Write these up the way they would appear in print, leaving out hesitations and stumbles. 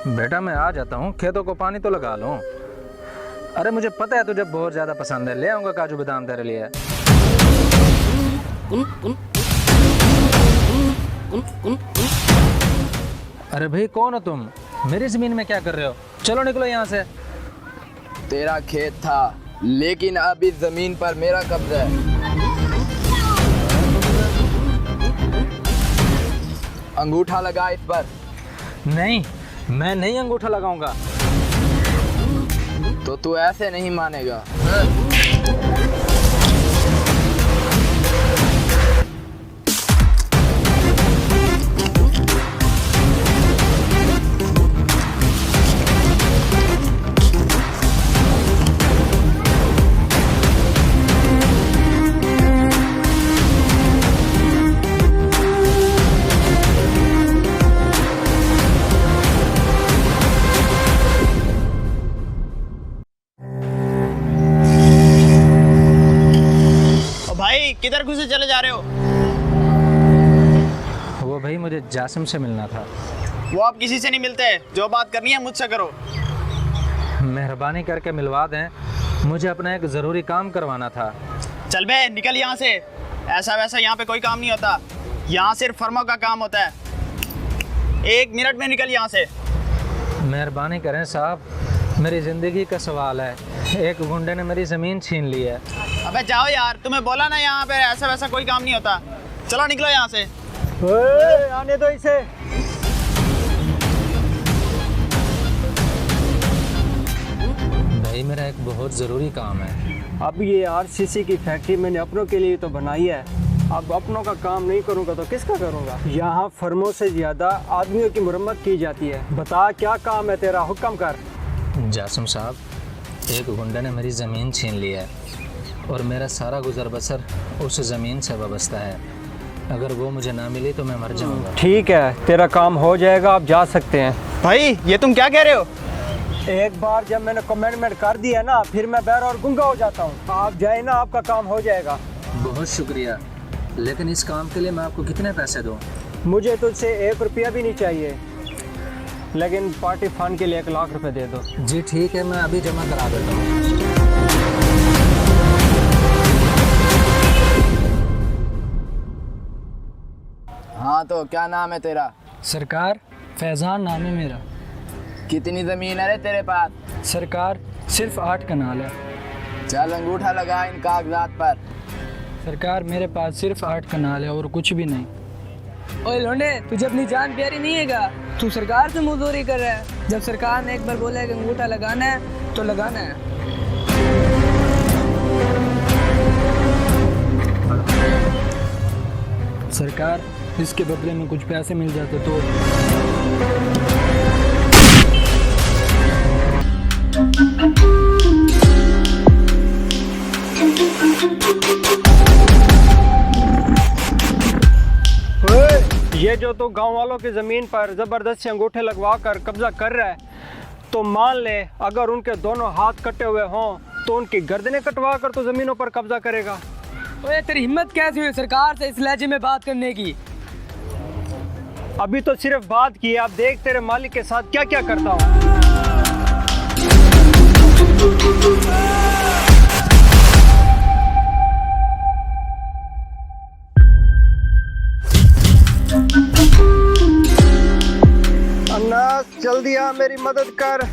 बेटा मैं आ जाता हूँ, खेतों को पानी तो लगा लूँ। अरे मुझे पता है तुझे बहुत ज्यादा पसंद है, ले आऊंगा काजू बादाम तेरे लिए। अरे भाई कौन हो तुम? मेरी जमीन में क्या कर रहे हो? चलो निकलो यहाँ से। तेरा खेत था, लेकिन अब इस जमीन पर मेरा कब्जा है। अंगूठा लगा इस पर। नहीं, मैं नहीं अंगूठा लगाऊंगा। तो तू ऐसे नहीं मानेगा। किधर घुसे चले जा रहे हो? वो भाई मुझे जासिम से मिलना था। वो आप किसी से नहीं मिलते, जो बात करनी है मुझसे करो। मेहरबानी करके मिलवा दें, मुझे अपना एक ज़रूरी काम करवाना था। चल बे निकल यहाँ से। ऐसा वैसा यहाँ पे कोई काम नहीं होता, यहाँ सिर्फ फर्मों का काम होता है। 1 मिनट में निकल यहाँ से। मेहरबानी करें साहब, मेरी ज़िंदगी का सवाल है। एक गुंडे ने मेरी ज़मीन छीन ली है। अबे जाओ यार, तुम्हें बोला ना यहाँ पे ऐसा वैसा कोई काम नहीं होता। चलो निकलो यहाँ से। आने दो इसे। भाई मेरा एक बहुत ज़रूरी काम है। अब ये आरसीसी की फैक्ट्री मैंने अपनों के लिए तो बनाई है, अब अपनों का काम नहीं करूँगा तो किसका करूँगा? यहाँ फर्मों से ज़्यादा आदमियों की मुरम्मत की जाती है। बता क्या काम है तेरा, हुक्म कर। जासिम साहब, एक गुंडे ने मेरी ज़मीन छीन ली है और मेरा सारा गुजर बसर उस ज़मीन से वाबस्ता है। अगर वो मुझे ना मिली तो मैं मर जाऊंगा। ठीक है, तेरा काम हो जाएगा, आप जा सकते हैं। भाई ये तुम क्या कह रहे हो? एक बार जब मैंने कमिटमेंट कर दिया ना, फिर मैं बहरा और गुंगा हो जाता हूँ। आप जाए ना, आपका काम हो जाएगा। बहुत शुक्रिया, लेकिन इस काम के लिए मैं आपको कितने पैसे दूँ? मुझे तुझसे 1 रुपया भी नहीं चाहिए, लेकिन पार्टी फंड के लिए 1 लाख रुपए दे दो। जी ठीक है, मैं अभी जमा करा देता हूँ। हाँ तो क्या नाम है तेरा? सरकार, फैज़ान नाम है मेरा। कितनी जमीन है रे तेरे पास? सरकार, सिर्फ 8 कनाल है। चल अंगूठा लगा इन कागजात पर। सरकार, मेरे पास सिर्फ 8 कनाल है और कुछ भी नहीं। ओए लोंडे, तुझे अपनी जान प्यारी नहीं हैगा? तू सरकार से मुजोरी कर रहा है। जब सरकार ने एक बार बोला है कि अंगूठा लगाना है तो लगाना है। सरकार, इसके बदले में कुछ पैसे मिल जाते तो। ये जो तो गांव वालों की ज़मीन पर ज़बरदस्ती अंगूठे लगवा कर कब्जा कर रहा है, तो मान ले अगर उनके दोनों हाथ कटे हुए हों तो उनकी गर्दनें कटवा कर तो ज़मीनों पर कब्जा करेगा। ओए तेरी हिम्मत कैसी हुई सरकार से इस लहजे में बात करने की? अभी तो सिर्फ बात की, आप देख तेरे मालिक के साथ क्या क्या करता हूँ। अन्नास जल्दी आ, मेरी मदद कर।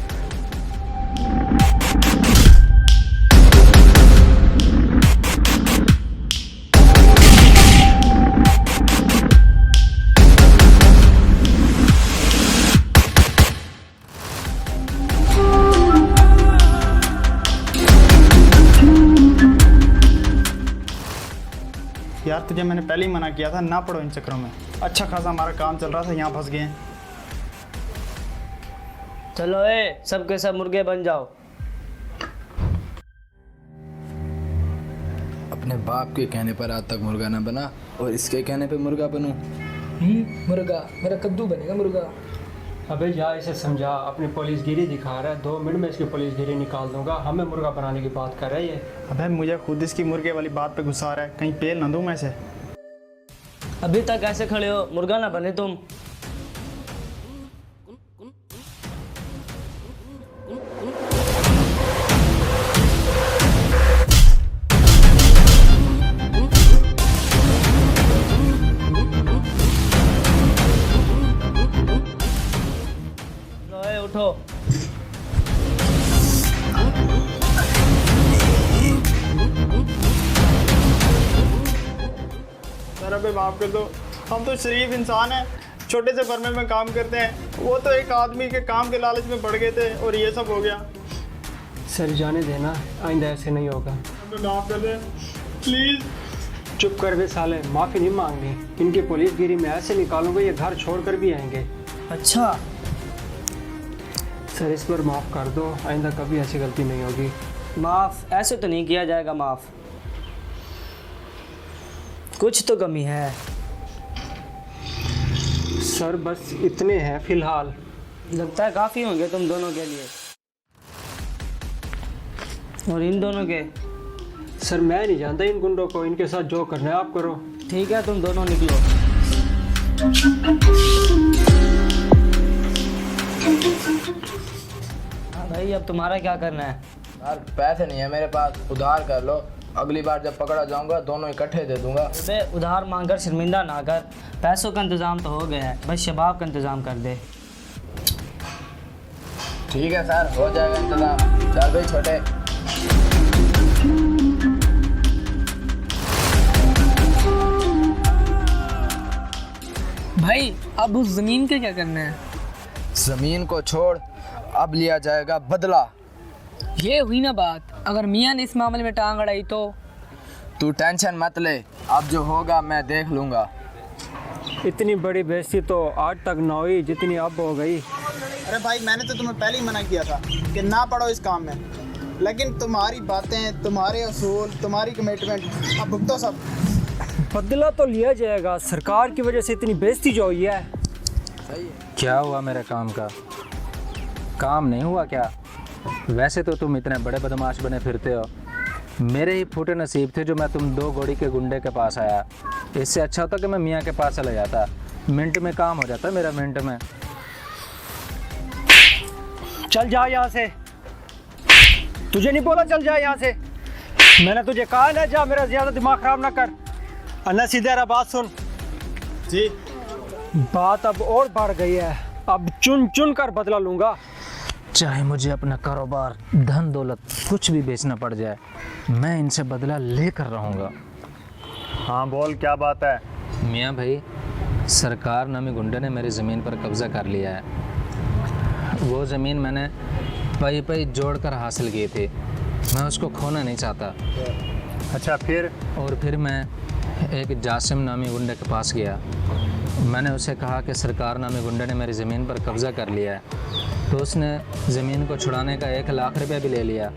यार तुझे मैंने पहले ही मना किया था ना पड़ो इन चक्करों में। अच्छा खासा हमारा काम चल रहा था, यहाँ फंस गए हैं। चलो सब के सब मुर्गे बन जाओ। अपने बाप के कहने पर आज तक मुर्गा ना बना और इसके कहने पे मुर्गा बनूं। मुर्गा? मेरा कद्दू बनेगा मुर्गा। अबे जा इसे समझा, अपनी पुलिसगिरी दिखा रहा है। 2 मिनट में इसकी पुलिसगिरी निकाल दूंगा। हमें मुर्गा बनाने की बात कर रहा है ये। अबे मुझे खुद इसकी मुर्गे वाली बात पे गुस्सा आ रहा है, कहीं पेल ना दूं मैं इसे। अभी तक ऐसे खड़े हो, मुर्गा ना बने तुम। उठो। सर अबे माफ़ कर दो, हम तो शरीफ इंसान हैं, छोटे से फर्मे में काम करते हैं। वो तो एक आदमी के काम के लालच में पड़ गए थे और ये सब हो गया। सर जाने देना, आइंदा ऐसे नहीं होगा। हमें माफ़ कर दें प्लीज़। चुप कर बे साले, माफ़ी नहीं मांगनी। इनकी पुलिसगिरी में ऐसे निकालूंगा ये घर छोड़ कर भी आएंगे। अच्छा सर इस बार माफ़ कर दो, आइंदा कभी ऐसी गलती नहीं होगी। माफ़ ऐसे तो नहीं किया जाएगा माफ़, कुछ तो कमी है। सर बस इतने हैं फ़िलहाल। लगता है काफ़ी होंगे तुम दोनों के लिए। और इन दोनों के? सर मैं नहीं जानता इन गुंडों को, इनके साथ जो करना है आप करो। ठीक है तुम दोनों निकलो। हाँ भाई अब तुम्हारा क्या करना है? यार पैसे नहीं है मेरे पास, उधार कर लो। अगली बार जब पकड़ा जाऊंगा दोनों इकट्ठे दे दूंगा। अबे उधार मांगकर शर्मिंदा ना कर, पैसों का इंतज़ाम तो हो गया है, बस शबाब का इंतज़ाम कर दे। ठीक है सर, हो जाएगा इंतजाम। चल भाई छोटे। भाई अब उस जमीन का क्या करना है? जमीन को छोड़, अब लिया जाएगा बदला। ये हुई ना बात, अगर मियाँ ने इस मामले में टांग अड़ाई तो? तू टेंशन मत ले, अब जो होगा मैं देख लूंगा। इतनी बड़ी बेइज्जती तो आज तक ना हुई जितनी अब हो गई। अरे भाई मैंने तो तुम्हें पहले ही मना किया था कि ना पढ़ो इस काम में, लेकिन तुम्हारी बातें, तुम्हारे असूल, तुम्हारी कमिटमेंट, अब भुगतो सब। बदला तो लिया जाएगा, सरकार की वजह से इतनी बेइज्जती जो हुई है। क्या हुआ मेरे काम का? काम नहीं हुआ क्या? वैसे तो तुम इतने बड़े बदमाश बने फिरते हो, मेरे ही फूटे नसीब थे जो मैं तुम दो गोड़ी के गुंडे के पास आया। इससे अच्छा होता कि मैं मियाँ के पास चला जाता, मिनट में काम हो जाता मेरा, मिनट में। चल जा यहाँ से, तुझे नहीं बोला चल जा यहाँ से? मैंने तुझे कहा ना जा, मेरा ज़्यादा दिमाग ख़राब ना कर। अन्ना सीधे रहा, बात सुन। जी बात अब और बढ़ गई है, अब चुन चुन कर बदला लूँगा। चाहे मुझे अपना कारोबार, धन दौलत कुछ भी बेचना पड़ जाए, मैं इनसे बदला लेकर रहूँगा। हाँ बोल, क्या बात है? मियाँ भाई, सरकार नामी गुंडे ने मेरी ज़मीन पर कब्ज़ा कर लिया है। वो ज़मीन मैंने पई पई जोड़ कर हासिल की थी, मैं उसको खोना नहीं चाहता। अच्छा फिर? और फिर मैं एक जासिम नामी गुंडे के पास गया। मैंने उसे कहा कि सरकार नामी गुंडे ने मेरी ज़मीन पर कब्ज़ा कर लिया है। तो उसने ज़मीन को छुड़ाने का 1 लाख रुपया भी ले लिया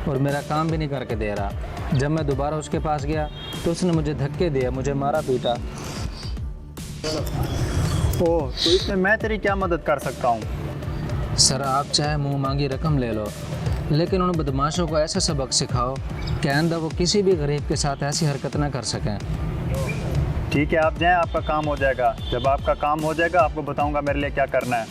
और मेरा काम भी नहीं करके दे रहा। जब मैं दोबारा उसके पास गया तो उसने मुझे धक्के दिए, मुझे मारा पीटा। ओह, तो इसमें मैं तेरी क्या मदद कर सकता हूँ? सर आप चाहे मुँह मांगी रकम ले लो, लेकिन उन बदमाशों को ऐसा सबक सिखाओ कि आइंदा वो किसी भी गरीब के साथ ऐसी हरकत ना कर सकें। ठीक है, आप जाएं, आपका काम हो जाएगा। जब आपका काम हो जाएगा आपको बताऊंगा मेरे लिए क्या करना है।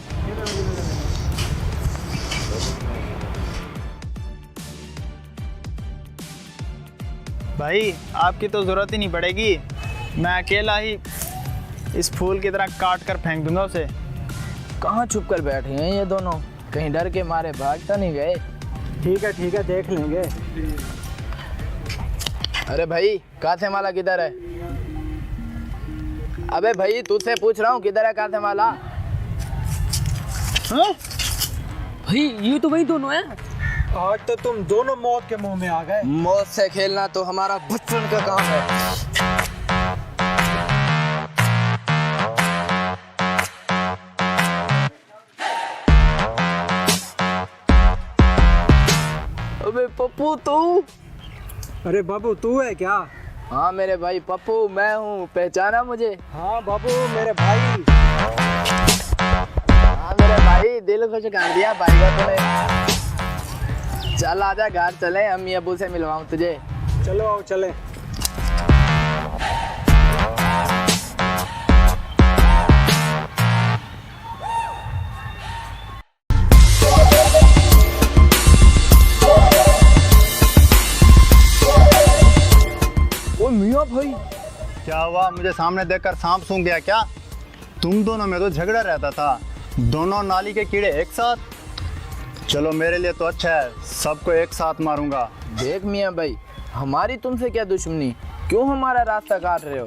भाई आपकी तो ज़रूरत ही नहीं पड़ेगी, मैं अकेला ही इस फूल की तरह काट कर फेंक दूंगा उसे। कहाँ छुप कर बैठे हैं ये दोनों, कहीं डर के मारे भाग तो नहीं गए? ठीक है देख लेंगे। अरे भाई काथेमाला किधर है? अबे भाई तुझसे पूछ रहा हूँ, किधर है काथेमाला? हाँ? भाई ये तो वही दोनों हैं। आज तो तुम दोनों मौत के मुंह में आ गए। मौत से खेलना तो हमारा बचपन का काम है। अबे पप्पू तू? अरे बाबू तू है क्या? हाँ मेरे भाई पप्पू मैं हूँ, पहचाना मुझे? हाँ बाबू मेरे भाई। हाँ मेरे भाई, दिल खुश कर दिया भाई का तूने। चल आजा घर चले, अम्मी अबू से मिलवाऊं तुझे। चलो आओ चले। ओ मियां भाई, क्या हुआ? मुझे सामने देखकर सांप सूंघ गया क्या? तुम दोनों में तो झगड़ा रहता था, दोनों नाली के कीड़े एक साथ। चलो मेरे लिए तो अच्छा है, सबको एक साथ मारूंगा। देख मियाँ भाई, हमारी तुमसे क्या दुश्मनी, क्यों हमारा रास्ता काट रहे हो?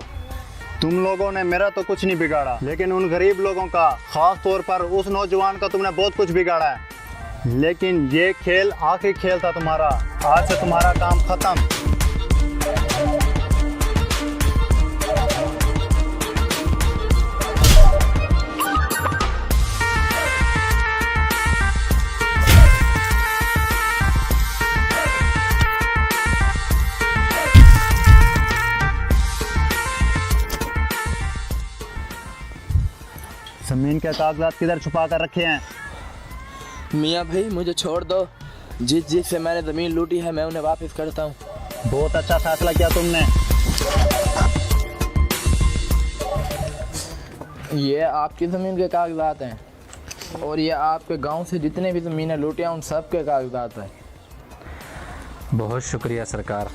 तुम लोगों ने मेरा तो कुछ नहीं बिगाड़ा, लेकिन उन गरीब लोगों का, खास तौर पर उस नौजवान का तुमने बहुत कुछ बिगाड़ा है। लेकिन ये खेल आखिरी खेल था तुम्हारा, आज से तुम्हारा काम खत्म। जमीन के कागजात किधर छुपा कर रखे हैं? मियाँ भाई मुझे छोड़ दो, जिससे मैंने ज़मीन लूटी है मैं उन्हें वापस करता हूँ। बहुत अच्छा फैसला किया तुमने। ये आपकी ज़मीन के कागजात हैं और ये आपके गांव से जितने भी ज़मीनें लूटी हैं उन सब के कागजात हैं। बहुत शुक्रिया सरकार।